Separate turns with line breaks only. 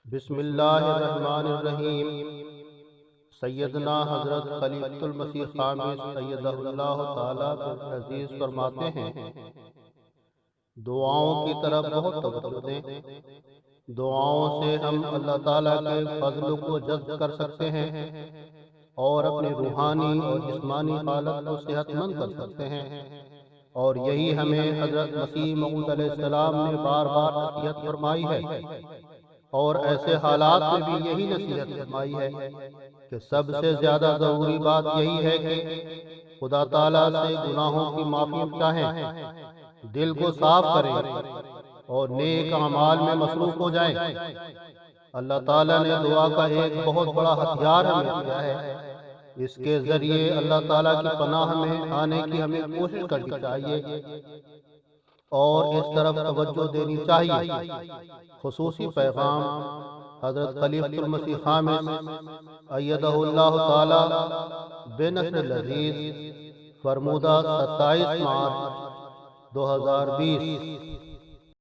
بسم اللہ الرحمن الرحیم۔ سیدنا حضرت خلیفۃ المسیح خامس سیدہ اللہ تعالیٰ عزیز فرماتے ہیں، دعاؤں کی طرف بہت توجہ دیں۔ دعاؤں سے ہم اللہ تعالیٰ کے فضل کو جذب کر سکتے ہیں اور اپنی روحانی اور جسمانی حالت کو صحت مند کر سکتے ہیں، اور یہی ہمیں حضرت مسیح موعود علیہ السلام نے بار بار نصیحت فرمائی ہے، اور ایسے حالات میں بھی یہی نصیحت فرمائی ہے کہ سب سے زیادہ ضروری بات یہی ہے کہ خدا تعالیٰ سے گناہوں کی معافی چاہیں، دل کو صاف کریں اور نیک اعمال میں مصروف ہو جائیں۔ اللہ تعالیٰ نے دعا کا ایک بہت بڑا ہتھیار ہمیں دیا ہے، اس کے ذریعے اللہ تعالیٰ کی پناہ میں آنے کی ہمیں کوشش کرنی چاہیے اور اس طرف توجہ دینی چاہیے۔ خصوصی پیغام حضرت خلیفۃ المسیح خامس ایدہ اللہ تعالی بنصر العزیز، فرمودہ 27 مارچ 2020۔